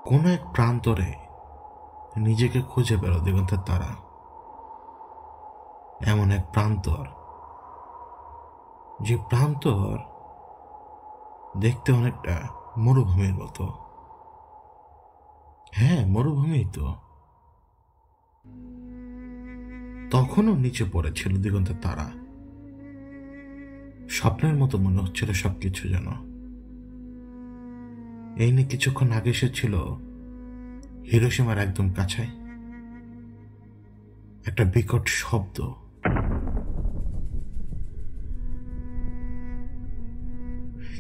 কোনো এক প্রান্তরে নিজেকে খুঁজে পেল দিগন্তের তারা। এমন এক প্রান্তর, যে প্রান্তর দেখতে অনেকটা মরুভূমির মতো। হ্যাঁ, মরুভূমি তো। তখনও নিচে পড়েছিল দিগন্তের তারা। স্বপ্নের মতো মনে হচ্ছিল সবকিছু যেন। এই নিয়ে কিছুক্ষণ আগে সে ছিল হিরোশিমার একদম কাছে। একটা বিকট শব্দ,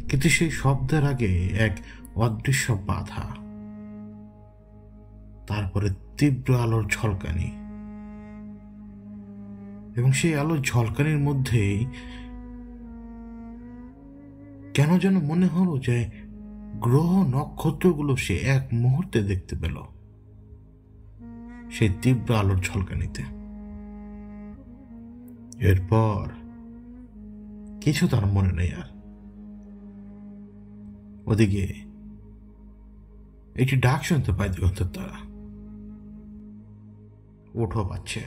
কিন্তু সেই শব্দের আগে এক অদৃশ্য বাধা, তারপরে তীব্র আলোর ঝলকানি, এবং সেই আলোর ঝলকানির মধ্যেই কেন যেন মনে হলো যে গ্রহ নক্ষত্রগুলো সে এক মুহূর্তে দেখতে পেল সেই তীব্র আলোর ঝলকানিতে। এরপর কিছু তার মনে নেই আর। ওদিকে একটি ডাক শুনতে পায় দিগন্তের তারা। ওঠো পাচ্ছে।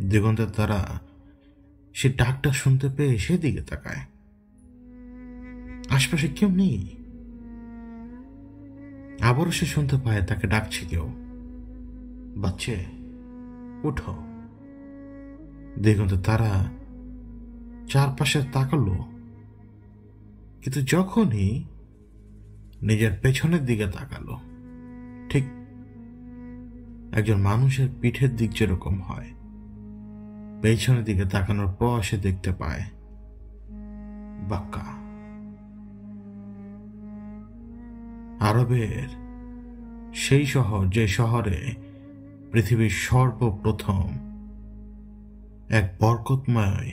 দিগন্তের তারা সে ডাকটা শুনতে পেয়ে সেদিকে তাকায়। আশপাশে কেউ নেই। আবারও সে শুনতে পায় তাকে ডাকছে কেউ, বাচ্চে উঠো। দিগন্তের তারা চারপাশে তাকালো, কিন্তু যখনই নিজের পেছনের দিকে তাকালো, ঠিক একজন মানুষের পিঠের দিক যেরকম হয়, পেছনের দিকে তাকানোর পর সে দেখতে পায় বাক্কা। আরবের সেই শহর, যে শহরে পৃথিবীর সর্বপ্রথম এক বরকতময়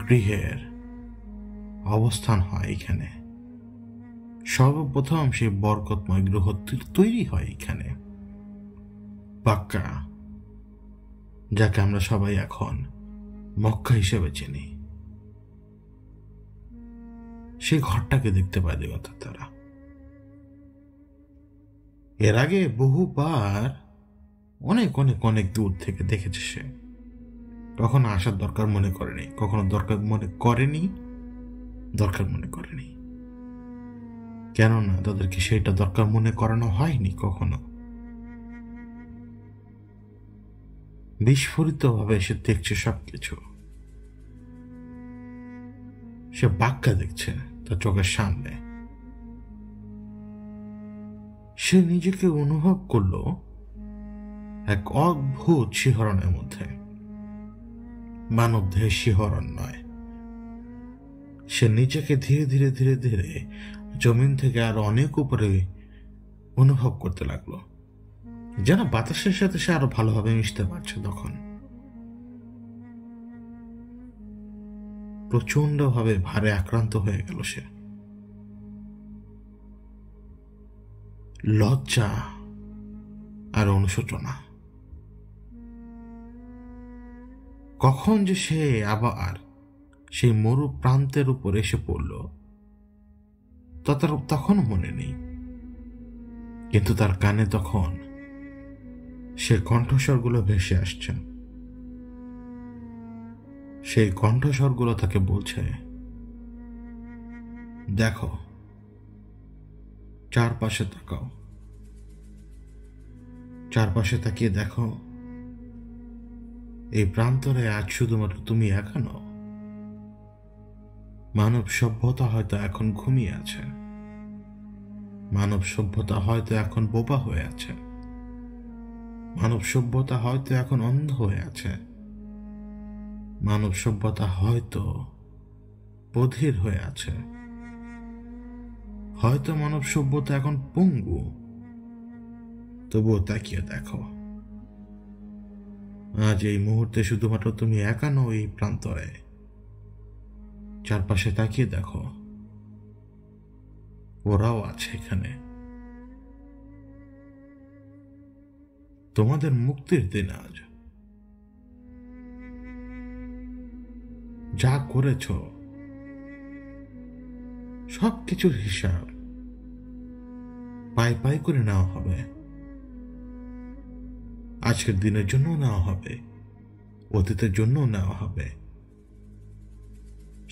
গৃহের অবস্থান হয়। এখানে সর্বপ্রথম সেই বরকতময় গৃহ তৈরি হয় এখানে, বাক্কা, যাকে আমরা সবাই এখন মক্কা হিসেবে চিনি। সেই ঘরটাকে দেখতে পায় দিগন্তের তারা। এর আগে বহুবার অনেক অনেক অনেক দূর থেকে দেখেছে সে। কখনো আসার দরকার মনে করেনি, কখনো দরকার মনে করেনি। কেননা তাদেরকে সেটা দরকার মনে করানো হয়নি কখনো। বিস্ফোরিত ভাবে সে দেখছে সবকিছু। সে বাক্কা দেখছে তার চোখের সামনে। সে নিজেকে অনুভব করলো এক অদ্ভুত শিহরণের মধ্যে। মানব দেহের শিহরণ নয়। সে নিজেকে ধীরে ধীরে ধীরে ধীরে জমিন থেকে আরো অনেক উপরে অনুভব করতে লাগলো, যেন বাতাসের সাথে সে আরো ভালোভাবে মিশতে পারছে। তখন প্রচন্ড ভাবে ভারে আক্রান্ত হয়ে গেল সে। লজ্জা আর অনুশোচনা। কখন যে সে আবার সেই মরু প্রান্তের উপর এসে পড়ল তা তার তখনও মনে নেই। কিন্তু তার কানে তখন সে কণ্ঠস্বরগুলো ভেসে আসছে। সেই কণ্ঠস্বরগুলো তাকে বলছে, দেখো, চারপাশে তাকাও, চারপাশে তাকিয়ে দেখো, এই প্রান্তরে আজ শুধুমাত্র তুমি একা নও। মানব সভ্যতা হয়তো এখন ঘুমিয়ে আছে। মানব সভ্যতা হয়তো এখন বোবা হয়ে আছে। মানব সভ্যতা হয়তো এখন অন্ধ হয়ে আছে। মানব সভ্যতা হয়তো বধির হয়ে আছে। হয়তো মানব সভ্যতা এখন পঙ্গু। তবুও তাকিয়ে দেখো, আজ এই মুহূর্তে শুধুমাত্র তুমি একা নও এই প্রান্তরে। চারপাশে তাকিয়ে দেখো, ওরাও আছে এখানে। তোমাদের মুক্তির দিন আজ। যা করেছ সবকিছুর হিসাব পাই পাই করে নেওয়া হবে। আজকের দিনের জন্য নেওয়া হবে, অতীতের জন্য নেওয়া হবে,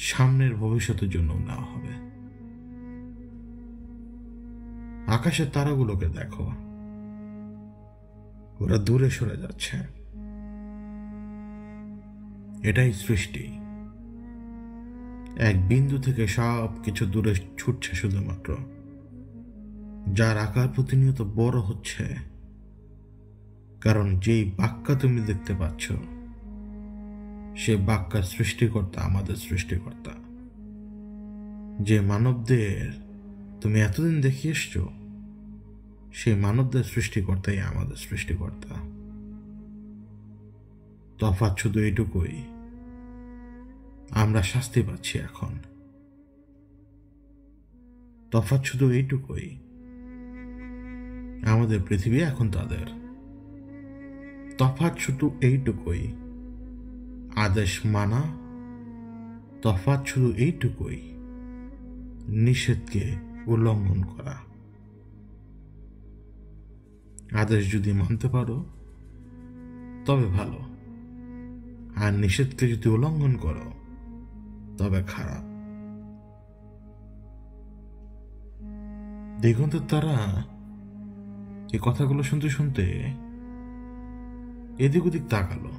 সামনের ভবিষ্যতের জন্য নেওয়া হবে। আকাশের তারাগুলোকে দেখো, ওরা দূরে সরে যাচ্ছে। এটাই সৃষ্টি। এক বিন্দু থেকে সব কিছু দূরে ছুটছে শুধুমাত্র, যার আকার প্রতিনিয়ত বড় হচ্ছে। কারণ যেই বাক্যা তুমি দেখতে পাচ্ছ, সে বাক্যার সৃষ্টিকর্তা আমাদের সৃষ্টিকর্তা। যে মানবদের তুমি এতদিন দেখে এসছো, সেই মানবদের সৃষ্টিকর্তাই আমাদের সৃষ্টিকর্তা। তফাৎ শুধু এইটুকুই, আমরা শাস্তি পাচ্ছি এখন। তফাৎ শুধু এইটুকুই, আমাদের পৃথিবী এখন তাদের। তফাৎ শুধু এইটুকুই, আদেশ মানা। তফাৎ শুধু এইটুকুই, নিষেধকে উল্লঙ্ঘন করা। আদেশ যদি মানতে পারো তবে ভালো, আর নিষেধকে যদি উল্লঙ্ঘন করো তবে খারাপ। দিগন্তের তারা এই কথাগুলো শুনতে শুনতে এদিক ওদিক তাকালো।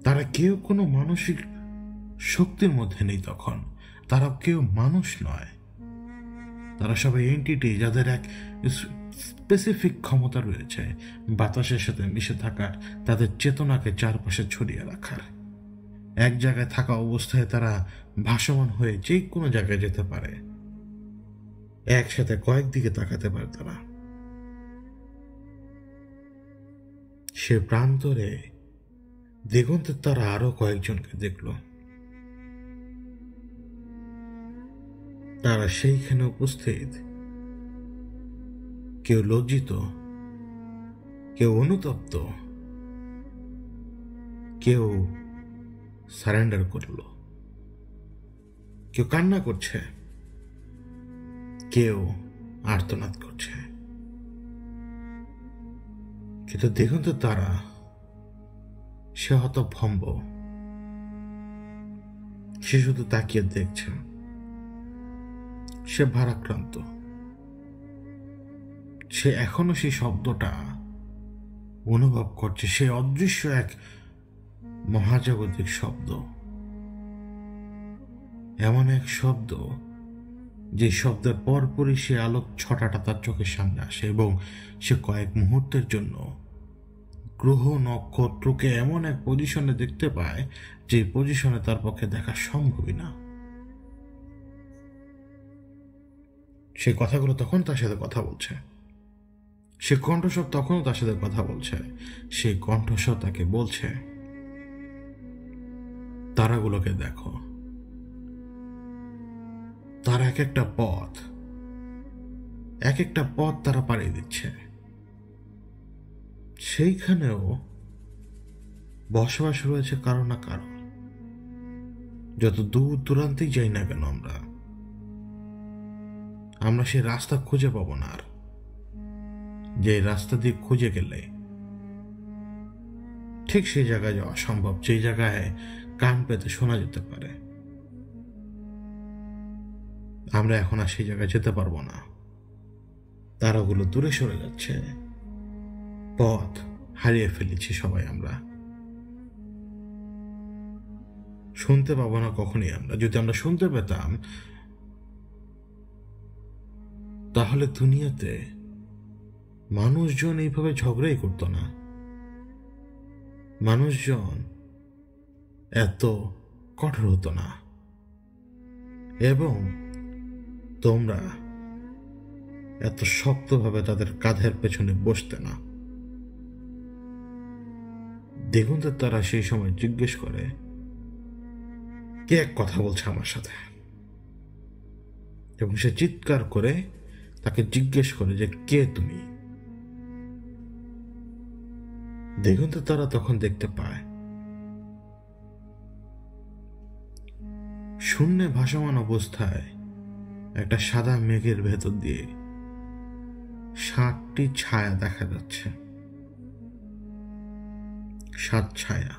তারা কেউ কোনো মানসিক শক্তির মধ্যে নেই তখন। তারা কেউ মানুষ নয়, তারা সবাই এন্টিটি, যাদের এক স্পেসিফিক ক্ষমতা রয়েছে বাতাসের সাথে মিশে থাকার, তাদের চেতনাকে চারপাশে ছড়িয়ে রাখার। এক জায়গায় থাকা অবস্থায় তারা ভাসমান হয়ে যে কোনো জায়গায় যেতে পারে, একসাথে কয়েক দিকে তাকাতে পারে তারা। সে প্রান্তরে দিগন্তের তারা আরো কয়েকজনকে দেখল। তারা সেইখানে উপস্থিত। কেউ লজ্জিত, কেউ অনুতপ্ত, কেউ সারেন্ডার করল, কেউ কান্না করছে, কেউ আর্তনাদ করছে। কিন্তু দেখুন তো, তারা সে হতভম্ব। সে শুধু তাকিয়ে দেখছে। সে ভারাক্রান্ত। সে এখনো সেই শব্দটা অনুভব করছে। সে অদৃশ্য এক মহাজাগতিক শব্দ, এমন এক শব্দ যে শব্দের পরপরই সে আলোক ছটাটা তার চোখের সামনে আসে, এবং সে কয়েক মুহূর্তের জন্য গ্রহ নক্ষত্রকে এমন এক পজিশনে দেখতে পায় যে পজিশনে তার পক্ষে দেখা সম্ভবই না। সে কথাগুলো তখন তার সাথে কথা বলছে। সে কণ্ঠস্বর তখনও তার সাথে কথা বলছে। সেই কণ্ঠস্বর তাকে বলছে, তারাগুলোকে দেখো, তার এক একটা পথ তারা পাড়িয়ে দিচ্ছে। সেইখানেও বসবাস রয়েছে কারো না কারো। যত দূর দূরান্তেই যাই না কেন আমরা সেই রাস্তা খুঁজে পাবো না আর। যে রাস্তা দিয়ে খুঁজে গেলে ঠিক সেই জায়গায় যাওয়া সম্ভব, যে জায়গায় কান পেতে শোনা যেতে পারে। আমরা এখন আর সেই জায়গায় যেতে পারবো না। তারাগুলো দূরে সরে যাচ্ছে, পথ হারিয়ে ফেলেছি সবাই আমরা। শুনতে পাবো না কখনই আমরা। যদি আমরা শুনতে পেতাম, তাহলে দুনিয়াতে মানুষজন এইভাবে ঝগড়াই করতো না। মানুষজন এত কঠোর হতো না, এবং তোমরা এত শক্তভাবে তাদের কাঁধের পেছনে বসতে না। দেখুন তো, তারা সেই সময় জিজ্ঞেস করে, কে এক কথা বলছে আমার সাথে? এবং সে চিৎকার করে তাকে জিজ্ঞেস করে যে, কে তুমি? দেখুন তো, তারা তখন দেখতে পায় শূন্যে ভাসমান অবস্থায় একটা সাদা মেঘের ভেতর দিয়ে 7টি ছায়া দেখা যাচ্ছে। 7 ছায়া,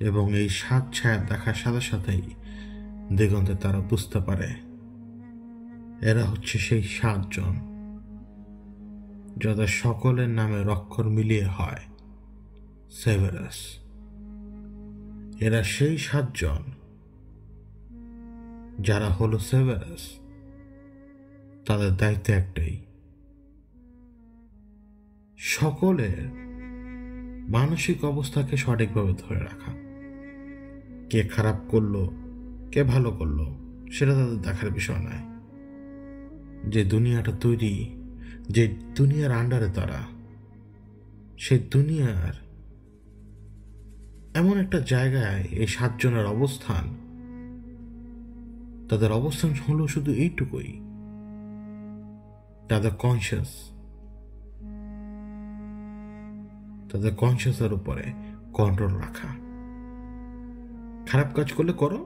এবং এই 7 ছায়া দেখার সাথে সাথেই দিগন্তে তারা বুঝতে পারে এরা হচ্ছে সেই 7 জন যাদের সকলের নামের অক্ষর মিলিয়ে হয় সেভেরাস। এরা সেই 7 জন যারা হলো সেভেরাস। তাদের দায়িত্ব একটাই, সকলের মানসিক অবস্থাকে সঠিকভাবে ধরে রাখা। কে খারাপ করলো, কে ভালো করলো, সেটা তাদের দেখার বিষয় নয়। যে দুনিয়াটা তৈরি, যে দুনিয়ার আন্ডারে তারা, সেই দুনিয়ার এমন একটা জায়গায় এই 7 জনের অবস্থান, তাদের অবস্থান হলো শুধু এইটুকুই, তাদের কনসিয়াসের উপরে কন্ট্রোল রাখা। খারাপ কাজ করলে করো,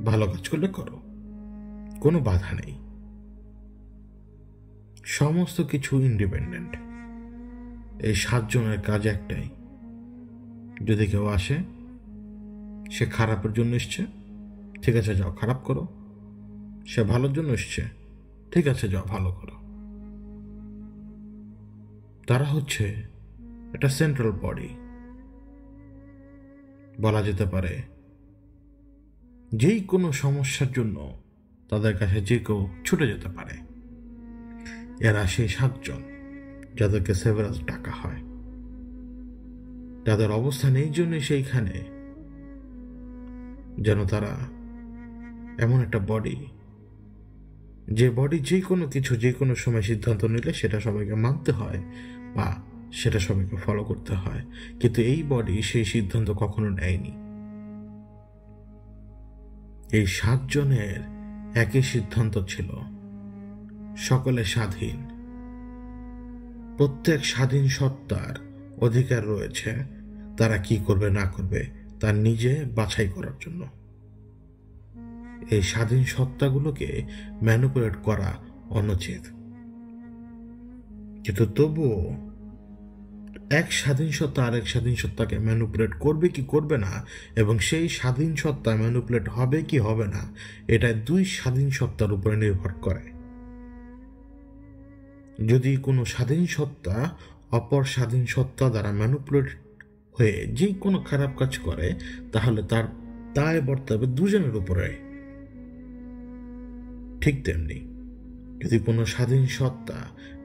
ভালো কাজ করলে করো, কোনো বাধা নেই, সমস্ত কিছু ইন্ডিপেন্ডেন্ট। এই 7 জনের কাজ একটাই, যদি কেউ আসে সে খারাপের জন্য এসছে, ঠিক আছে যাও খারাপ করো। সে ভালোর জন্য এসছে, ঠিক আছে যাও ভালো করো। তারা হচ্ছে একটা সেন্ট্রাল বডি, বলা যেতে পারে যেই কোনো সমস্যার জন্য তাদের কাছে যে কেউ ছুটে যেতে পারে। এরা সেই 7 জন যাদেরকে সেভারাস ডাকা হয়। তাদের অবস্থান এই জন্যই সেইখানে যেন তারা এমন একটা বডি, যে বডি যে কোনো কিছু যে কোনো সময় সিদ্ধান্ত নিলে সেটা সবাইকে মানতে হয় বা সেটা সবাইকে ফলো করতে হয়, কিন্তু এই বডি সেই সিদ্ধান্ত কখনো নেয়নি। এই 7 জনের একই সিদ্ধান্ত ছিল, সকলে স্বাধীন। প্রত্যেক স্বাধীন সত্তার অধিকার রয়েছে তারা কি করবে না করবে তার নিজে বাছাই করার জন্য। এই স্বাধীন সত্তাগুলোকে ম্যানিপুলেট করা অনুচিত, কিন্তু তবুও এক স্বাধীন সত্তা আরেক স্বাধীন সত্তাকে ম্যানিপুলেট করবে কি করবে না, এবং সেই স্বাধীন সত্তা ম্যানিপুলেট হবে কি হবে না, এটা 2 স্বাধীন সত্তার উপরে নির্ভর করে। যদি কোনো স্বাধীন সত্তা অপর স্বাধীন সত্তা দ্বারা ম্যানিপুলেট হয়ে যে কোনো খারাপ কাজ করে, তাহলে তার দায় বর্তাবে 2 জনের উপরে। ঠিক তেমনি যদি কোনো স্বাধীন সত্তা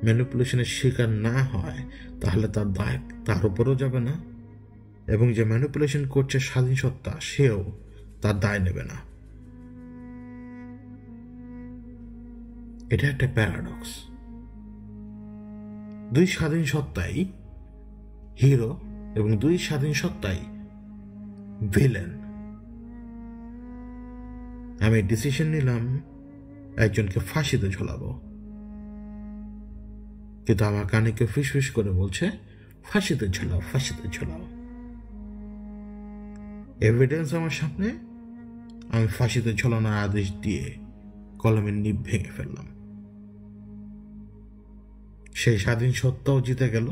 ম্যানিপুলেশনের শিকার না হয়, তাহলে তার দায় তার উপরেও যাবে না, এবং যে ম্যানিপুলেশন করছে স্বাধীন সত্তা সেও তার দায় নেবে না। এটা একটা প্যারাডক্স। 2 স্বাধীন সত্তাই হিরো এবং 2 স্বাধীন সত্তাই ভিলেন। আমি ডিসিশন নিলাম একজনকে ফাঁসিতে ঝোলাবো, কিন্তু আমার কানে কেউ ফিস করে বলছে ফাঁসিতে ঝোলাও, ফাঁসিতে ঝোলাও। এভিডেন্স আমার সামনে, আমি ফাঁসিতে ঝোলানোর আদেশ দিয়ে কলমের নিব ভেঙে ফেললাম। সেই স্বাধীন সত্তাও জিতে গেল,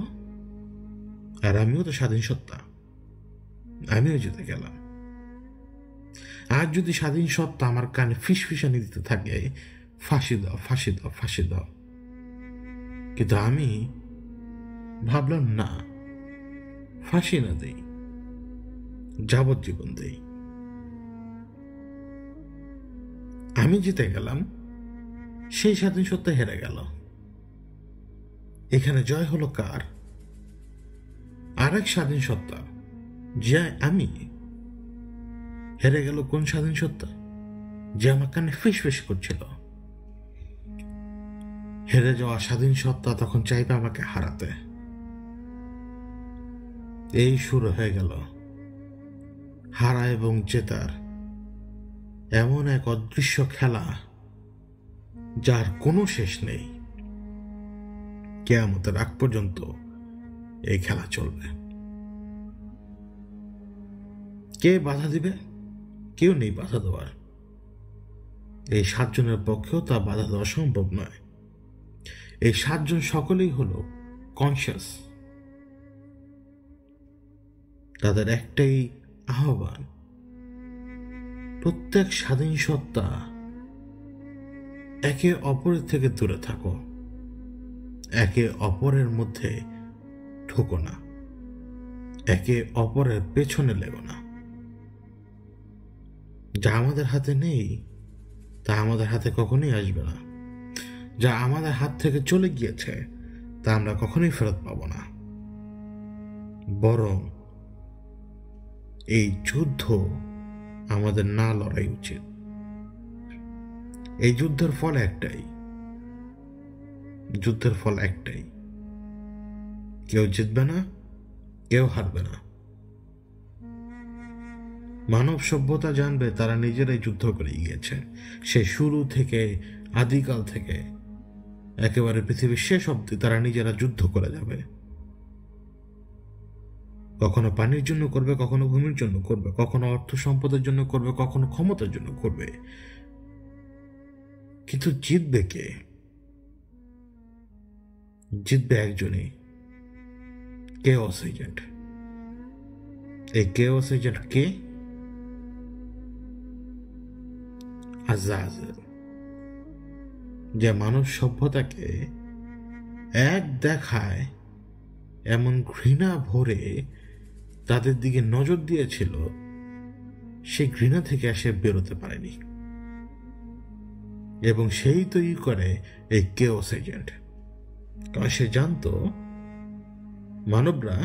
আর আমিও তো স্বাধীন সত্তা, আমিও জিতে গেলাম। আর যদি স্বাধীন সত্তা আমার কানে ফিসফিসানি দিতে থাকে ফাঁসি দাও, ফাঁসি দাও, ফাঁসি দাও, কিন্তু আমি ভাবলাম না, ফাঁসি না দেই, যাবজ্জীবন দেই। আমি জিতে গেলাম, সেই স্বাধীন সত্তা হেরে গেল। এখানে জয় হলো কার? আরেক স্বাধীন সত্তা। যে আমি হেরে গেল কোন স্বাধীন সত্তা? যে আমার কানে ফিস করছিল। হেরে যাওয়া স্বাধীন সত্তা তখন চাইবে আমাকে হারাতে। এই শুরু হয়ে গেল হারা এবং জেতার এমন এক অদৃশ্য খেলা, যার কোনো শেষ নেই। কিয়ামতের আগ পর্যন্ত এই খেলা চলবে। কে বাধা দিবে? কেউ নেই বাধা দেওয়ার। এই 7 জনের পক্ষেও তা বাধা দেওয়া সম্ভব নয়। এই 7 জন সকলেই হলো কনসিয়াস। তাদের একটাই আহ্বান, প্রত্যেক স্বাধীন সত্তা একে অপরের থেকে দূরে থাকো, একে অপরের মধ্যে ঢোকো না, একে অপরের পেছনে লেগো না। যা আমাদের হাতে নেই তা আমাদের হাতে কখনোই আসবে না। যা আমাদের হাত থেকে চলে গিয়েছে তা আমরা কখনোই ফেরত পাবো না। বরং এই যুদ্ধ আমাদের না লড়াই উচিত। এই যুদ্ধের ফল একটাই, কেউ জিতবে না, কেউ হারবে না। মানব সভ্যতা জানবে তারা নিজেরাই যুদ্ধ করে গিয়েছে, সে শুরু থেকে, আদিকাল থেকে একেবারে পৃথিবীর শেষ অবধি তারা নিজেরা যুদ্ধ করে যাবে। কখনো পানির জন্য করবে, কখনো ভূমির জন্য করবে, কখনো অর্থ সম্পদের জন্য করবে, কখনো ক্ষমতার জন্য করবে। কিন্তু জিতবে কে? জিতবে একজনই, কেওস এজেন্ট। এই কেওস এজেন্ট কে? আজাজেল, যে মানব সভ্যতাকে এক দেখায় এমন ঘৃণা ভরে তাদের দিকে নজর দিয়েছিল, সেই ঘৃণা থেকে সে বেরোতে পারেনি, এবং সেই তৈরি করে এই কেওস এজেন্ট। কারণ সে জানতো মানবরা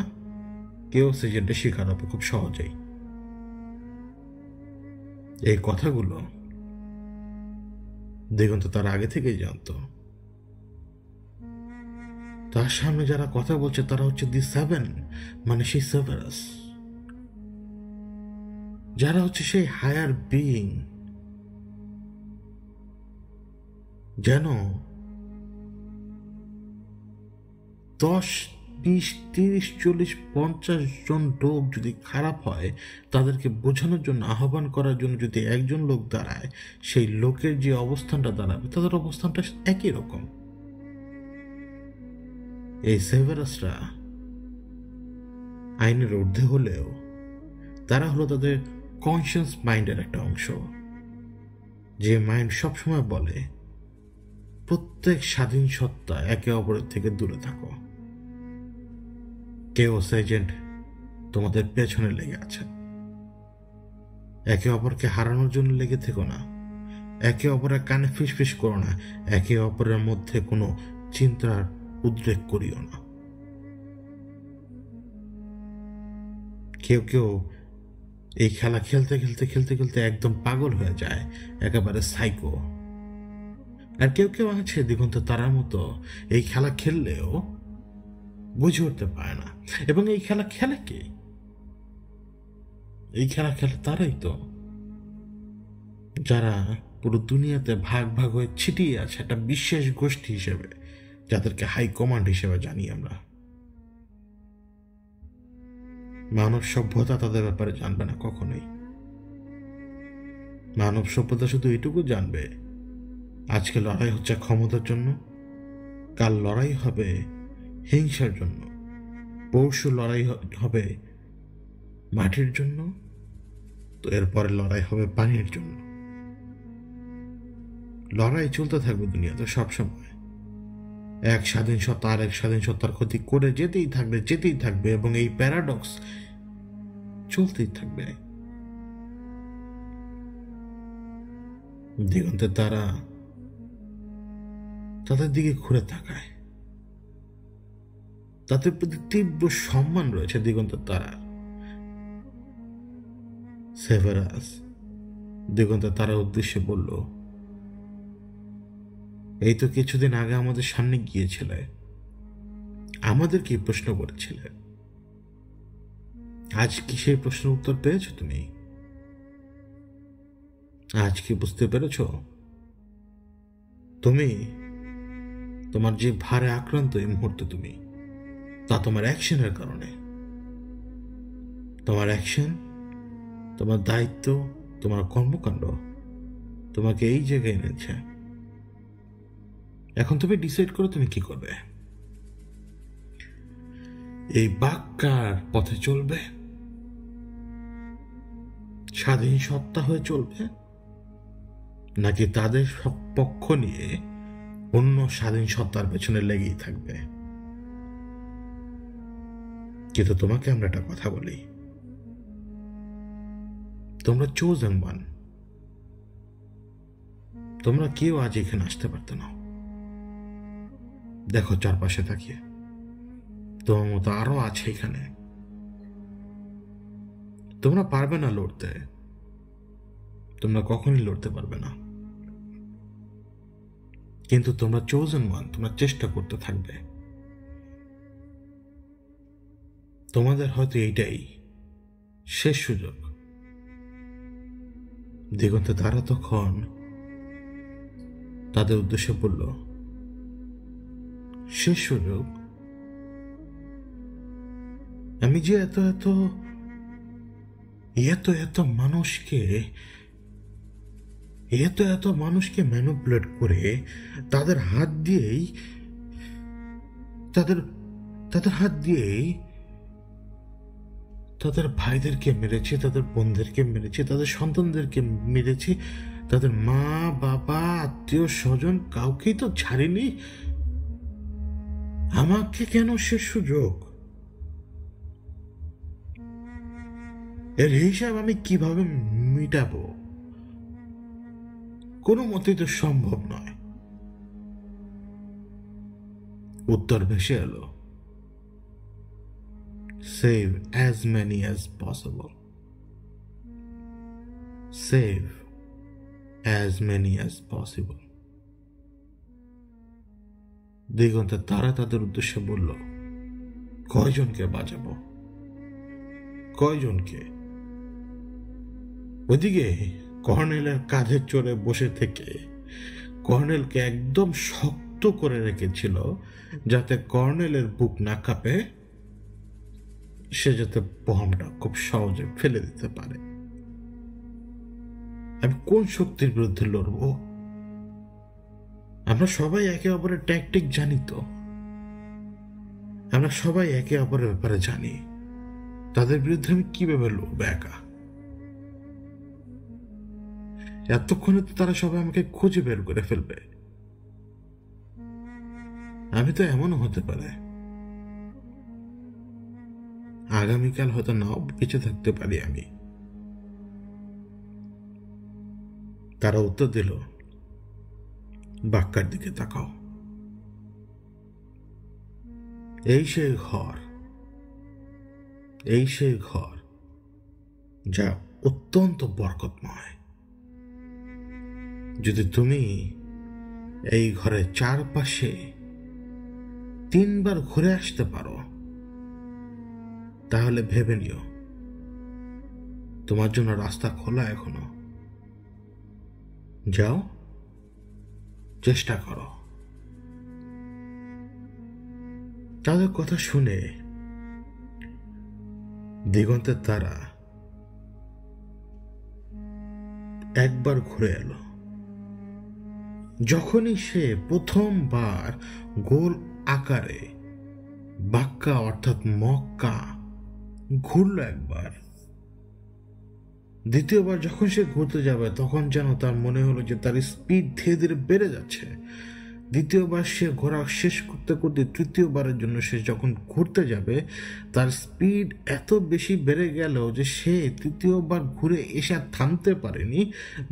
কেওস এজেন্টের শিকার হবে খুব সহজেই। এই কথাগুলো দিগন্ত তার আগে থেকেই জানতো। তার সামনে যারা কথা বলছে তারা হচ্ছে দি সেভেন, মানে সেই সেভারাস, যারা হচ্ছে সেই হায়ার বিইং। যেন 10, 20, 30, 40, 50 জন লোক যদি খারাপ হয়, তাদেরকে বোঝানোর জন্য, আহ্বান করার জন্য যদি একজন লোক দাঁড়ায়, সেই লোকের যে অবস্থানটা দাঁড়াবে তাদের অবস্থানটা একই রকম। এই সেভারাসরা আইনের ঊর্ধ্বে হলেও তারা হলো তাদের কনসিয়াস মাইন্ডের একটা অংশ, যে মাইন্ড সবসময় বলে প্রত্যেক স্বাধীন সত্তা একে অপরের থেকে দূরে থাকো। কেওস এজেন্ট তোমাদের পেছনে লেগে আছে, একে অপরকে হারানোর জন্য লেগে থেকো না, একে অপরের কানে ফিসফিস করো না, একে অপরের মধ্যে কোনো চিন্তার উদ্রেক করিও না। কেউ কেউ এই খেলা খেলতে খেলতে খেলতে খেলতে একদম পাগল হয়ে যায়, একেবারে সাইকো। আর কেউ কেউ আছে দিগন্ত তারার মতো, এই খেলা খেললেও বুঝে উঠতে পারে না। এবং এই খেলা খেলে কে? এই খেলা খেলে তারাই তো যারা পুরো দুনিয়াতে ভাগ ভাগ হয়ে ছিটিয়ে আছে একটা বিশেষ গোষ্ঠী হিসেবে, যাদেরকে হাই কমান্ড হিসেবে জানি আমরা। মানব সভ্যতা তাদের ব্যাপারে জানবে না কখনোই। মানব সভ্যতা শুধু এটুকু জানবে, আজকে লড়াই হচ্ছে ক্ষমতার জন্য, কাল লড়াই হবে হিংসার জন্য, পরশু লড়াই হবে মাটির জন্য, তো এরপরে লড়াই হবে পানির জন্য। লড়াই চলতে থাকবে দুনিয়াতে সবসময়। এক স্বাধীন সত্তা আর এক স্বাধীন সত্তার ক্ষতি করে যেতেই থাকবে এবং এই প্যারাডক্স চলতেই থাকবে। দিগন্তে তারা তাদের দিকে ঘুরে তাকায়, তাদের প্রতি তীব্র সম্মান রয়েছে দিগন্তের তারার। সেভারাস দিগন্তের তারার উদ্দেশ্যে বলল, এই তো কিছুদিন আগে আমাদের সামনে গিয়েছিলে, আমাদেরকে প্রশ্ন করেছিলে, আজ কি সেই প্রশ্নের উত্তর পেয়েছো তুমি? আজ কি বুঝতে পেরেছ তুমি তোমার যে ভারে আক্রান্ত এই মুহূর্তে তুমি, তা তোমার অ্যাকশনের কারণে। তোমার অ্যাকশন, তোমার দায়িত্ব, তোমার কর্মকাণ্ড তোমাকে এই জায়গায় এনেছে। এখন তুমি ডিসাইড করো তুমি কি করবে। এই বাক্কার পথে চলবে, স্বাধীন সত্তা হয়ে চলবে, নাকি তাদের পক্ষ নিয়ে অন্য স্বাধীন সত্তার পেছনে লেগেই থাকবে। কিন্তু তোমাকে আমরা একটা কথা বলি, তোমরা চোজেন ওয়ান। তোমরা কেউ আজ এখানে আসতে পারতে না। দেখো চারপাশে তাকিয়ে, তোমার মতো আরো আছে এখানে। তোমরা পারবে না লড়তে, তোমরা কখনই লড়তে পারবে না, কিন্তু তোমরা চোজেন ওয়ান। তোমরা চেষ্টা করতে থাকবে। তোমাদের হয়তো এইটাই শেষ সুযোগ। দিগন্তে তারা তখন তাদের উদ্দেশ্যে বলল, শেষ সুযোগ? আমি যে এত এত এত এত মানুষকে এত এত মানুষকে ম্যানিপুলেট করে তাদের হাত দিয়েই তাদের হাত দিয়েই তাদের ভাইদেরকে মেরেছি, তাদের বোনদেরকে মেরেছি, তাদের সন্তানদেরকে মেরেছি, তাদের মা বাবা আত্মীয় স্বজন কাউকেই তো ছাড়িনি। আমাকে কেন শেষ সুযোগ? এর হিসাব আমি কিভাবে মিটাবো? কোনো মতেই তো সম্ভব নয়। উত্তর ভেসে এলো, save as many as possible. Save as many as possible. দিগন্তে তারা তাদের উদ্দেশ্যে বলল, কয়জনকে বাঁচাবো? কয়জনকে? ওইদিকে কর্নেলের কাঁধে চড়ে বসে থেকে কর্নেলকে একদম শক্ত করে রেখেছিল, যাতে কর্নেলের বুক না কাঁপে, সে যাতে বমটা খুব সহজে ফেলে দিতে পারে। আমি কোন শক্তির বিরুদ্ধে লড়ব? আমরা সবাই একে অপরের ট্যাকটিক জানি তো। আমরা সবাই একে অপরের ব্যাপারে জানি। তাদের বিরুদ্ধে আমি কিভাবে লড়ব একা? এতক্ষণে তো তারা সবাই আমাকে খুঁজে বের করে ফেলবে। আমি তো এমনও হতে পারে আগামীকাল হয়তো নাও বেঁচে থাকতে পারি আমি। তারা উত্তর দিল, বাক্কার দিকে তাকাও। এই সেই ঘর, এই সেই ঘর যা অত্যন্ত বরকতময়। যদি তুমি এই ঘরের চারপাশে 3 বার ঘুরে আসতে পারো, তাহলে ভেবে নিও তোমার জন্য রাস্তা খোলা এখনো। যাও, চেষ্টা করো। তাদের কথা শুনে দিগন্তের তারা একবার ঘুরে এলো। যখনই সে প্রথমবার গোল আকারে বাক্কা অর্থাৎ মক্কা ঘুরল একবার, দ্বিতীয়বার যখন সে ঘুরতে যাবে তখন যেন তার মনে হলো যে তার স্পিড ধীরে ধীরে বেড়ে যাচ্ছে। দ্বিতীয়বার সে ঘোরা শেষ করতে করতে তৃতীয়বারের জন্য সে যখন ঘুরতে যাবে, তার স্পিড এত বেশি বেড়ে গেল যে সে তৃতীয়বার ঘুরে এসে থামতে পারেনি,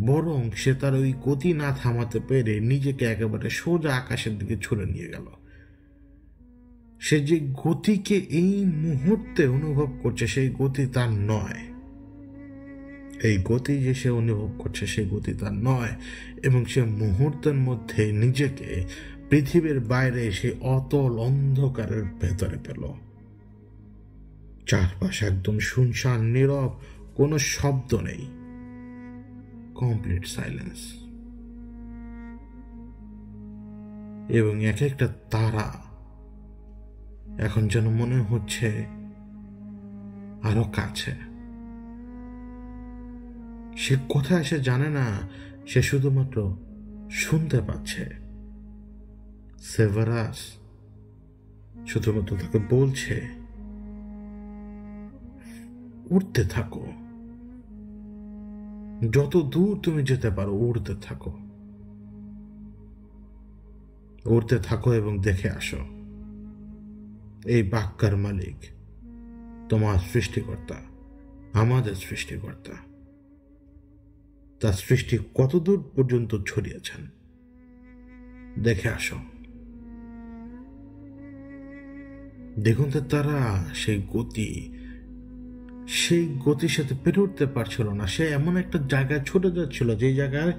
বরং সে তার ওই গতি না থামাতে পেরে নিজেকে একেবারে সোজা আকাশের দিকে ছুড়ে নিয়ে গেল। সে যে গতিকে এই মুহূর্তে অনুভব করছে, সেই গতি তার নয়। এই গতি যে সে অনুভব করছে, সেই গতি তার নয়। এবং সে মুহূর্তের মধ্যে নিজেকে পৃথিবীর বাইরে সেই অতল অন্ধকারের ভেতরে পেল। চারপাশে একদম শুনশান, নীরব, কোনো শব্দ নেই, কমপ্লিট সাইলেন্স। এবং এক একটা তারা এখন যেন মনে হচ্ছে আরো কাছে। সে কোথায় সে জানে না, সে শুধুমাত্র শুনতে পাচ্ছে। সেভারাস শুধুমাত্র তাকে বলছে, উড়তে থাকো, যত দূর তুমি যেতে পারো উড়তে থাকো, উড়তে থাকো এবং দেখে আসো এই বাক্যার মালিক তোমার সৃষ্টিকর্তা, আমাদের সৃষ্টিকর্তা, তার সৃষ্টি কতদূর পর্যন্ত ছড়িয়েছেন, দেখে আসো। দিগন্তের তারা সেই গতির সাথে পেরে উঠতে পারছিল না। সে এমন একটা জায়গায় ছুটে যাচ্ছিল যে জায়গায়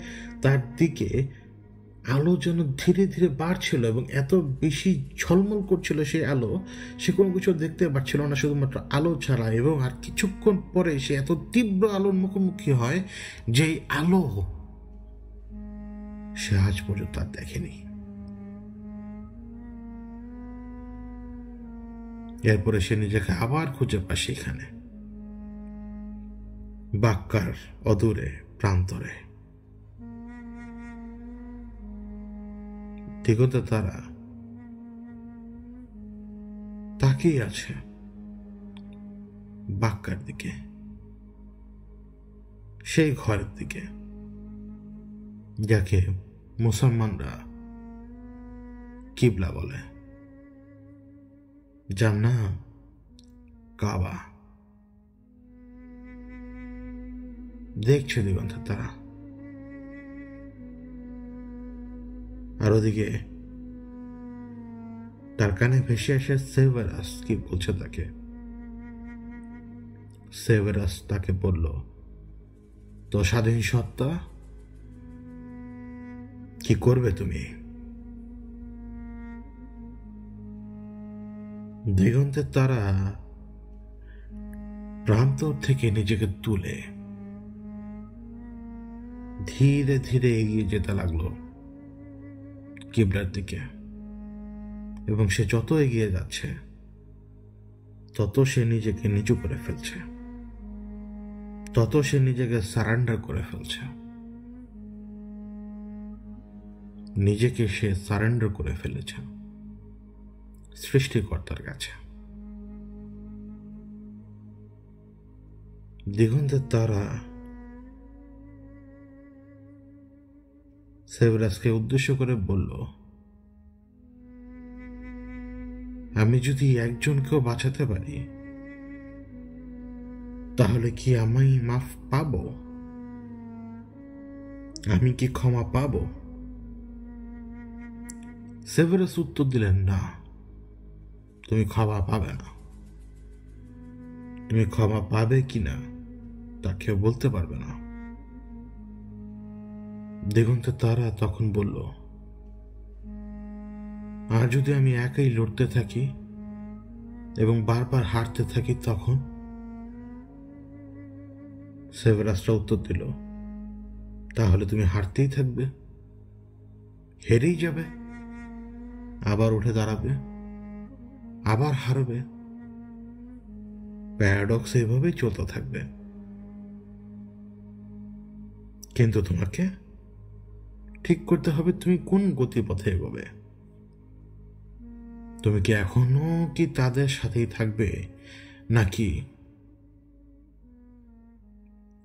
তার দিকে আলো যেন ধীরে ধীরে বাড়ছিল এবং এত বেশি ঝলমল করছিল সেই আলো, সে কোনো কিছু দেখতে পাচ্ছিল না শুধুমাত্র আলো ছাড়া। এবং আর কিছুক্ষণ পরে সে এত তীব্র আলোর মুখোমুখি হয় যে আলো সে আজ পর্যন্ত আর দেখেনি। এরপরে সে নিজেকে আবার খুঁজে পায় সেখানে, বাক্কার অদূরে প্রান্তরে। দিগন্তে তারা তাকিয়ে আছে বাক্কার দিকে, সেই ঘরের দিকে যাকে মুসলমানরা কিবলা বলে, যার নাম কাবা। দেখছে দিগন্তে তারা, আর ওদিকে তার কানে ভেসে আসে সেভারাস কি বলছে তাকে। সেভারাস তাকে বলল, তো স্বাধীন সত্তা কি করবে তুমি? দিগন্তের তারা প্রান্তর থেকে নিজেকে তুলে ধীরে ধীরে এগিয়ে যেতে লাগলো কিবলার দিকে। এবং সে যত এগিয়ে যাচ্ছে তত সে নিজেকে নিচু করে ফেলছে, তত সে নিজেকে সারেন্ডার করে ফেলছে, নিজেকে সে সারেন্ডার করে ফেলেছে সৃষ্টিকর্তার কাছে। দিগন্তের তারা সেভারাসকে উদ্দেশ্য করে বলল, আমি যদি একজনকেও বাঁচাতে পারি তাহলে কি আমি মাফ পাবো? আমি কি ক্ষমা পাবো? সেভারাস উত্তর দিলেন, না, তুমি ক্ষমা পাবে না। তুমি ক্ষমা পাবে কিনা তা কেউ বলতে পারবে না। দিগন্তে তারা তখন বলল, আর যদি আমি একাই লড়তে থাকি এবং বারবার হারতে থাকি তখন? সেভারাসরা উত্তর দিল, তাহলে তুমি হারতেই থাকবে, হেরেই যাবে, আবার উঠে দাঁড়াবে, আবার হারবে। প্যারাডক্স এভাবেই চলতে থাকবে। কিন্তু তোমাকে ঠিক করতে হবে তুমি কোন গতিপথে এগোবে। তুমি কি এখনো কি তাদের সাথেই থাকবে, নাকি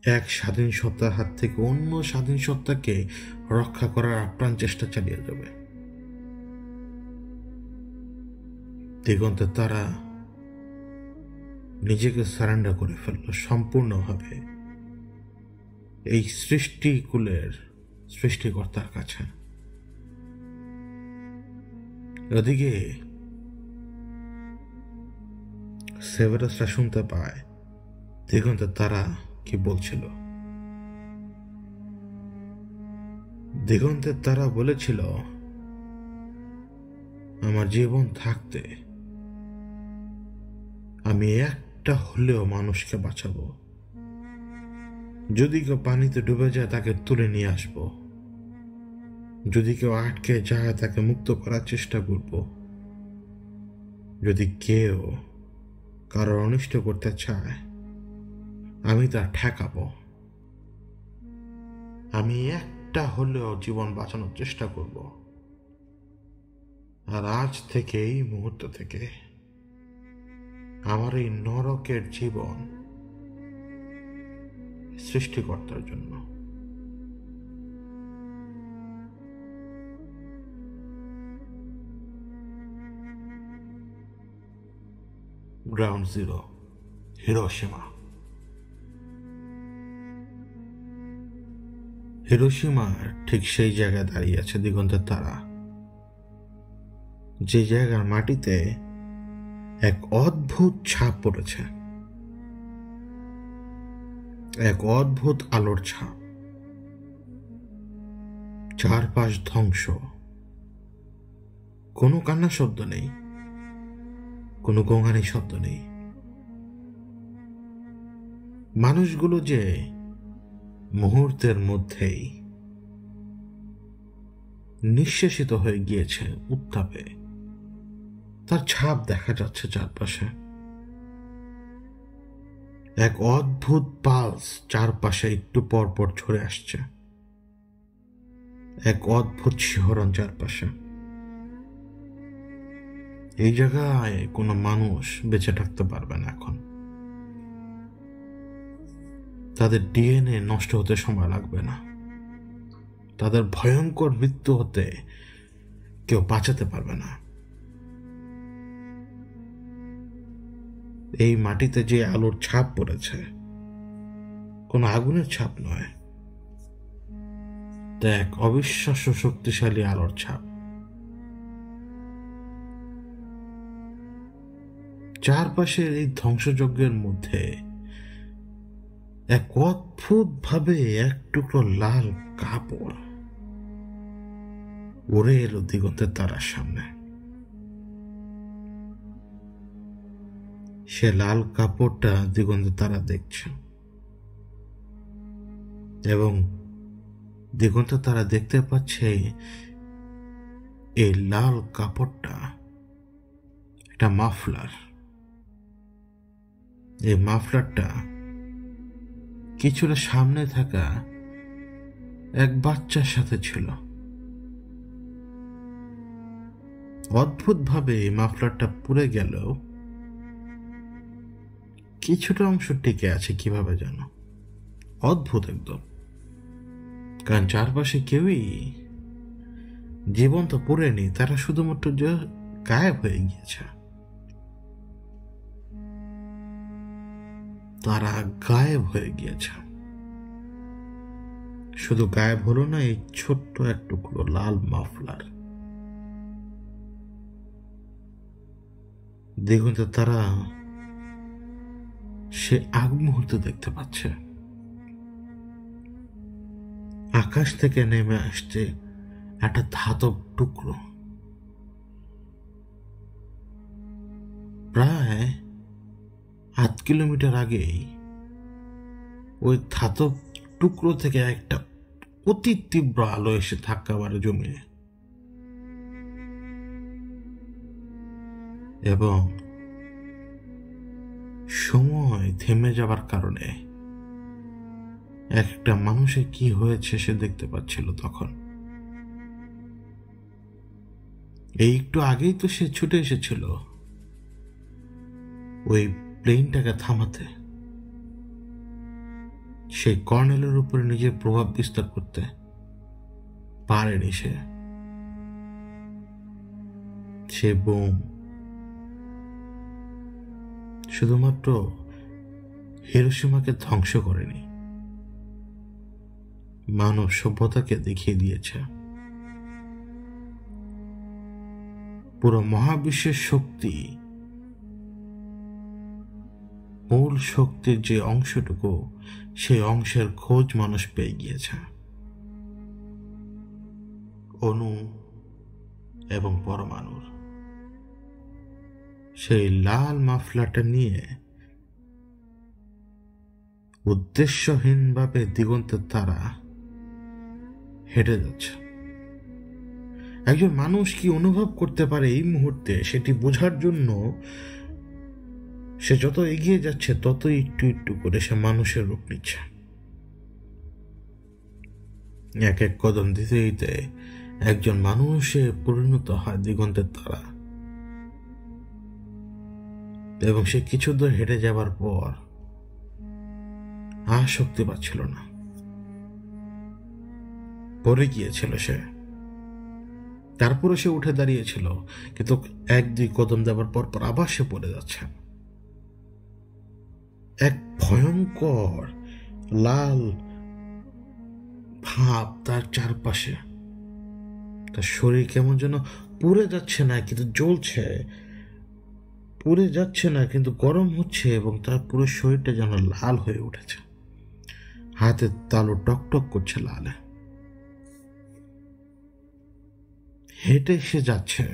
এক স্বাধীন সত্তার হাত থেকে অন্য স্বাধীন সত্তাকে রক্ষা করার আপ্রাণ চেষ্টা চালিয়ে যাবে? দিগন্তে তারা নিজেকে সারেন্ডার করে ফেলল সম্পূর্ণভাবে এই সৃষ্টিকুলের সৃষ্টিকর্তার কাছে। ওদিকে সেভারাসরা শুনতে পায় দিগন্তে তারা কি বলছিল। দিগন্তের তারা বলেছিল, আমার জীবন থাকতে আমি একটা হলেও মানুষকে বাঁচাবো। যদি কেউ পানিতে ডুবে যায় তাকে তুলে নিয়ে আসব, যদি কেউ আটকে যায় তাকে মুক্ত করার চেষ্টা করব, যদি কেউ কারোর অনিষ্ট করতে চায় আমি তা ঠেকাবো। আমি একটা একটা হলেও জীবন বাঁচানোর চেষ্টা করব। আর আজ থেকে, এই মুহূর্ত থেকে আমার এই নরকের জীবন সৃষ্টিকর্তার জন্য। Ground zero, Hiroshima. হিরোশিমার ঠিক সেই জায়গায় দাঁড়িয়ে আছে দিগন্তের তারা, যে জায়গার মাটিতে এক অদ্ভুত ছাপ পড়েছে, এক অদ্ভুত আলোর ছাপ। চারপাশ ধ্বংস, কোনো কান্না শব্দ নেই, কোনো গোঙানি শব্দ নেই। মানুষগুলো যে মুহূর্তের মধ্যেই নিঃশেষিত হয়ে গিয়েছে উত্তাপে, তার ছাপ দেখা যাচ্ছে চারপাশে। এক অদ্ভুত পালস চারপাশে একটু পর পর ছড়ে আসছে, এক অদ্ভুত শিহরণ চারপাশে। এই জায়গায় কোনো মানুষ বেঁচে থাকতে পারবে না এখন। তাদের ডিএনএ নষ্ট হতে সময় লাগবে না, তাদের ভয়ঙ্কর মৃত্যু হতে কেউ বাঁচাতে পারবে না। এই মাটিতে যে আলোর ছাপ পড়েছে, কোনো আগুনের ছাপ নয়, তা এক অবিশ্বাস্য শক্তিশালী আলোর ছাপ। চারপাশের এই ধ্বংসযজ্ঞের মধ্যে এক অদ্ভুত ভাবে এক টুকরো লাল কাপড় উড়ে এলো দিগন্তের তারার সামনে। সে লাল কাপড়টা দিগন্তের তারা দেখছে, এবং দিগন্তের তারা দেখতে পাচ্ছে এই লাল কাপড়টা একটা মাফলার। এই মাফলারটা কিছুটা সামনে থাকা এক বাচ্চার সাথে ছিল। অদ্ভুতভাবে এই মাফলারটা পুড়ে গেলেও কিছুটা অংশ টিকে আছে, কিভাবে যেন অদ্ভুত একদম। কারণ চারপাশে কেউই জীবন্ত পুড়েনি, তারা শুধুমাত্র গায়েব হয়ে গিয়েছে। তারা গায়েব হয়ে গিয়েছে। শুধু গায়েব হলো না, এই ছোট্ট এক টুকরো লাল মাফলার। দেখুন তো, তারা সে আগ মুহূর্তে দেখতে পাচ্ছে আকাশ থেকে নেমে আসছে একটা ধাতব টুকরো, প্রায় 8 কিলোমিটার আগেই ওই ধাতব টুকরো থেকে একটা অতি তীব্র আলো এসে ধাক্কা মারে জমিনে, এবং সময় থেমে যাবার কারণে একটা মানুষের কি হয়েছে সে দেখতে পাচ্ছিল তখন। এই একটু আগেই তো সে ছুটে এসেছিল ওই প্লেনটাকে থামাতে, সেই কর্নেলের উপরে নিজের প্রভাব বিস্তার করতে পারেনি। সে বোম শুধুমাত্র হিরোশিমাকে ধ্বংস করেনি, মানব সভ্যতাকে দেখিয়ে দিয়েছে পুরো মহাবিশ্বের শক্তি, মূল শক্তির যে অংশটুকু, সেই অংশের খোঁজ মানুষ পেয়ে গিয়েছে। অণু এবং পরমাণুর সেই লাল মাফলাটা নিয়ে উদ্দেশ্যহীনভাবে দিগন্তের তারা হেঁটে যাচ্ছে। একজন মানুষ কি অনুভব করতে পারে এই মুহূর্তে, সেটি বোঝার জন্য সে যত এগিয়ে যাচ্ছে ততই একটু একটু করে সে মানুষের রূপ নিচ্ছে। এক এক কদম দিতে দিতে একজন মানুষে পরিণত হয় দিগন্তের তারা, এবং সে কিছু দূর হেঁটে যাবার পর আর শক্তি পাচ্ছিল না, পড়ে গিয়েছিল সে। তারপরে সে উঠে দাঁড়িয়েছিল, কিন্তু 1-2 কদম দেওয়ার পর পর আবার সে পড়ে যাচ্ছে। এক ভয়ঙ্কর লাল ভাব তার চারপাশে। তার শরীর কেমন যেন পুড়ে যাচ্ছে না কিন্তু জ্বলছে, পুড়ে যাচ্ছে না কিন্তু গরম হচ্ছে, এবং তার পুরো শরীরটা যেন লাল হয়ে উঠেছে। হাতের তালু টকটক করছে লালে। হেঁটে সে যাচ্ছে,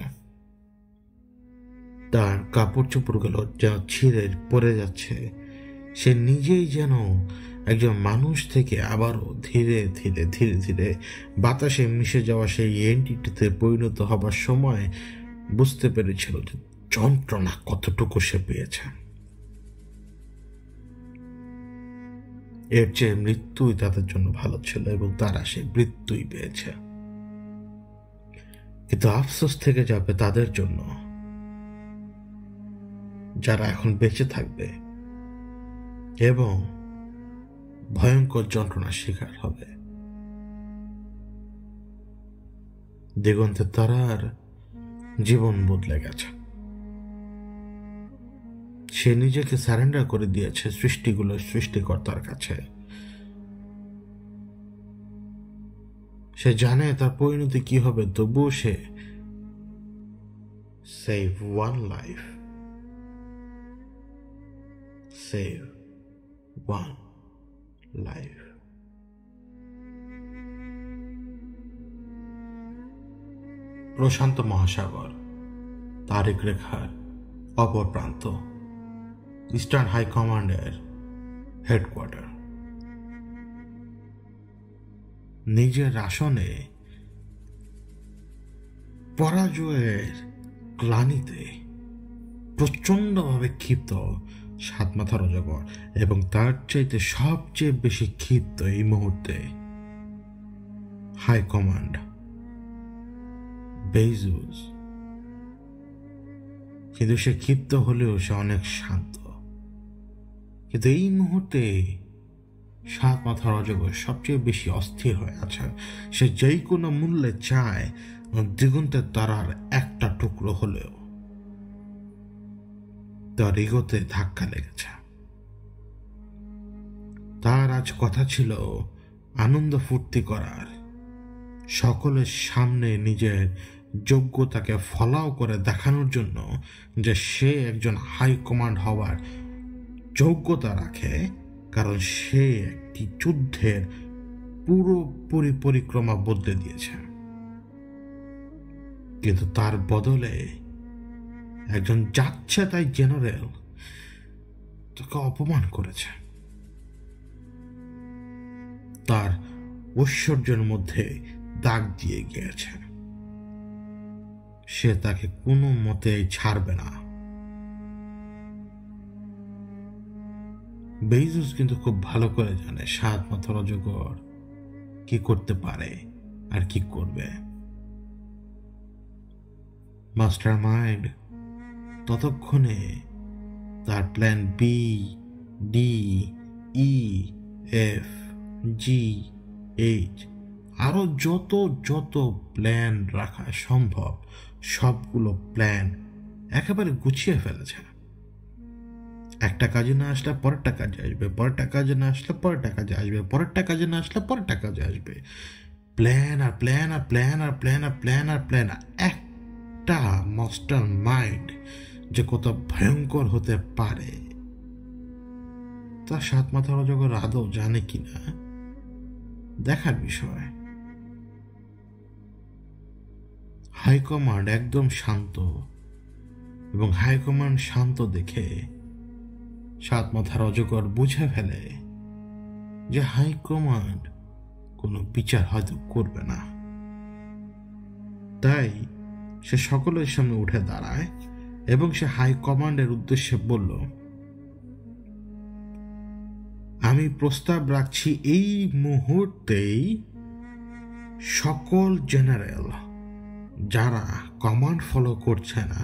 তার কাপড় চোপড়গুলো যেন ছিঁড়ে পড়ে যাচ্ছে। সে নিজেই যেন একজন মানুষ থেকে আবারও ধীরে ধীরে ধীরে ধীরে বাতাসে মিশে যাওয়া সেই এন্টিটিতে পরিণত হবার সময় বুঝতে পেরেছিল যে যন্ত্রণা কতটুকু সে পেয়েছে। এর চেয়ে মৃত্যুই তাদের জন্য ভালো ছিল, এবং তারা সে মৃত্যুই পেয়েছে। কিন্তু আফসোস থেকে যাবে তাদের জন্য যারা এখন বেঁচে থাকবে এবং ভয়ঙ্কর যন্ত্রণার শিকার হবে। দিগন্তের তারার জীবন বদলে গেছে। সে নিজেকে সারেন্ডার করে দিয়েছে সৃষ্টিগুলোর সৃষ্টিকর্তার কাছে। সে জানে তার পরিণতি কি হবে, তবুও সে save one life, save one life. প্রশান্ত মহাসাগর, তারিখ রেখার অপর প্রান্ত, ইস্টার্ন হাই কমান্ডের হেডকোয়ার্টার। নিজের আসনে পরাজয়ের গ্লানিতে প্রচন্ডভাবে ক্ষিপ্ত 7 মাথার অজগর, এবং তার চাইতে সবচেয়ে বেশি ক্ষিপ্ত এই মুহূর্তে হাই কমান্ড বেজুস। কিন্তু সে ক্ষিপ্ত হলেও সে অনেক শান্ত। কিন্তু এই মুহূর্তে 7 মাথার অজগর সবচেয়ে বেশি অস্থির হয়ে আছে। সে যেই কোনো মূল্যে চায় দিগন্তের তারার একটা টুকরো হলেও। তার ইগোতে ধাক্কা লেগেছে। তার আজ কথা ছিল আনন্দ ফুর্তি করার, সকলের সামনে নিজের যোগ্যতাকে ফলাও করে দেখানোর জন্য যে সে একজন হাই কমান্ড হওয়ার যোগ্যতা রাখে, কারণ সে একটি যুদ্ধের পুরোপুরি পরিক্রমা বদলে দিয়েছে। কিন্তু তার বদলে একজন যাচ্ছে তাই জেনারেল তাকে অপমান করেছে। তার ঐশ্বর্যের মধ্যে দাগ দিয়ে গিয়েছে। সে তাকে কোনো মতে ছাড়বে না। বেজুস কিন্তু খুব ভালো করে জানে 7 মাথার অজগর কি করতে পারে আর কি করবে। মাস্টার মাইন্ড ততক্ষণে তার প্ল্যান বি, ডি, ই, এফ, জি, এইচ আরো যত যত প্ল্যান রাখা সম্ভব সবগুলো প্ল্যান একেবারে গুছিয়ে ফেলেছে। একটা কাজে না আসলে পরেরটা কাজে আসবে, পরেরটা কাজে না আসলে পরেরটা কাজে আসবে, পরেরটা কাজে না আসলে পরেরটা কাজে আসবে। প্ল্যান আর প্ল্যান আর প্ল্যান আর প্ল্যান আর প্ল্যান আর প্ল্যান। একটা মাস্টার মাইন্ড যে কত ভয়ঙ্কর হতে পারে তা 7 মাথার অজগর আদৌ জানে কিনা দেখার বিষয়। হাইকমান্ড একদম শান্ত, এবং হাইকমান্ড শান্ত দেখে 7 মাথার অজগর বুঝে ফেলে যে হাইকমান্ড কোনো বিচার হয়তো করবে না। তাই সে সকলের সামনে উঠে দাঁড়ায় এবং সে হাইকমান্ডের উদ্দেশ্যে বলল, আমি প্রস্তাব রাখছি এই মুহূর্তেই সকল জেনারেল যারা কমান্ড ফলো করছে না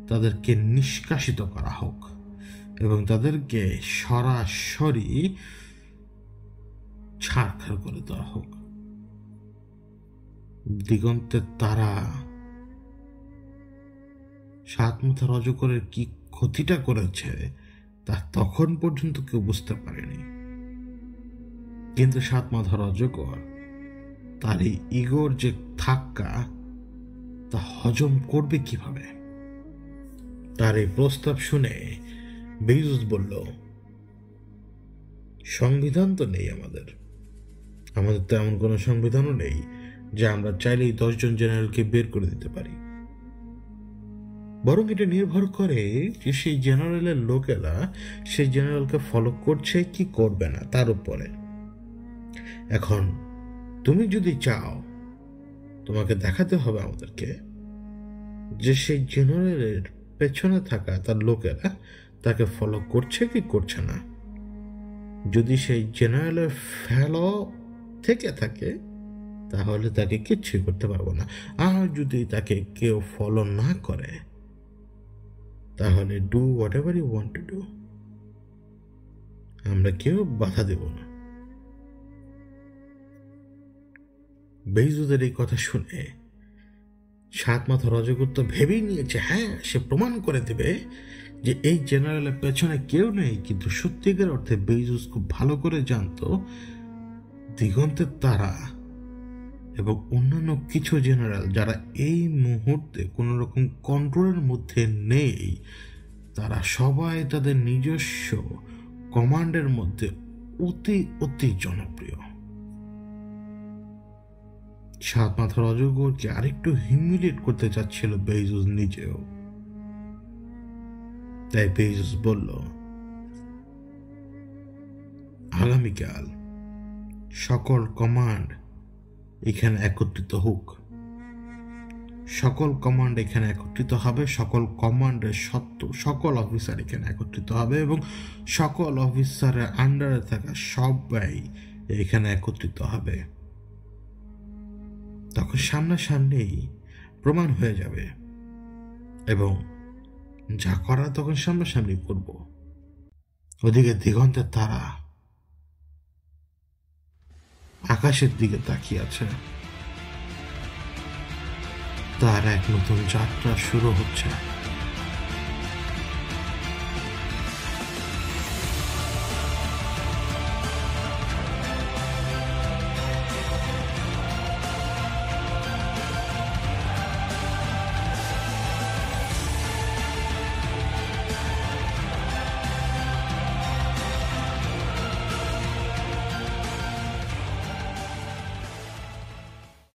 তাদেরকে নিষ্কাশিত করা হোক এবং তাদেরকে সরাসরি ছাড়খাড় করে দেওয়া হোক। দিগন্তের তারা সাত মাথার অজগরের কি ক্ষতিটা করেছে তা তখন পর্যন্ত কেউ বুঝতে পারেনি, কিন্তু সাত মাথার অজগর তার এই ইগোর যে ধাক্কা তা হজম করবে কিভাবে? তার এই প্রস্তাব শুনে বেজুস বলল, সংবিধান তো নেই আমাদের তো এমন কোনো সংবিধানও নেই যে আমরা চাইলেই 10 জন জেনারেলকে বের করে দিতে পারি। বরং এটা নির্ভর করে যে সেই জেনারেলের লোকেরা সেই জেনারেলকে ফলো করছে কি করবে না তার উপরে। এখন তুমি যদি চাও, তোমাকে দেখাতে হবে আমাদেরকে যে সেই জেনারেলের পেছনে থাকা তার লোকেরা তাকে ফলো করছে কি করছে না। যদি সেই জেনারেলের ফলো থেকে থাকে তাহলে তাকে কিচ্ছু করতে পারবো না, আর যদি তাকে কেউ ফলো না করে তাহলে do whatever you want to do, আমরা কেউ বাধা দেব না। বেজুদের এই কথা শুনে সাত মাথার অজগর তো ভেবেই নিয়েছে, হ্যাঁ সে প্রমাণ করে দেবে যে এই জেনারেলের পেছনে কেউ নেই। কিন্তু সত্যিকার অর্থে বেজুস খুব ভালো করে জানতো দিগন্তের তারা এবং অন্যান্য কিছু জেনারেল যারা এই মুহূর্তে কোন রকম কন্ট্রোলের মধ্যে নেই, তারা সবাই তাদের নিজস্ব কমান্ডের মধ্যে অতি অতি জনপ্রিয়। সাত মাথার অজগরকে আরেকটু হিউমিলিয়েট করতে চাচ্ছিল বেজুস নিজেও। তাই বেজুস বলল, আগামীকাল সকল কমান্ড এখানে একত্রিত হোক। সকল কমান্ড এখানে একত্রিত হবে, সকল কমান্ডের সকল অফিসার এখানে একত্রিত হবে এবং সকল অফিসারের আন্ডারে থাকা সবাই এখানে একত্রিত হবে। তখন সামনাসামনি প্রমাণ হয়ে যাবে এবং যা করা তখন সামনাসামনি করব। ওদিকে দিগন্তের তারা আকাশের দিকে তাকিয়ে আছে, তার এক নতুন যাত্রা শুরু হচ্ছে।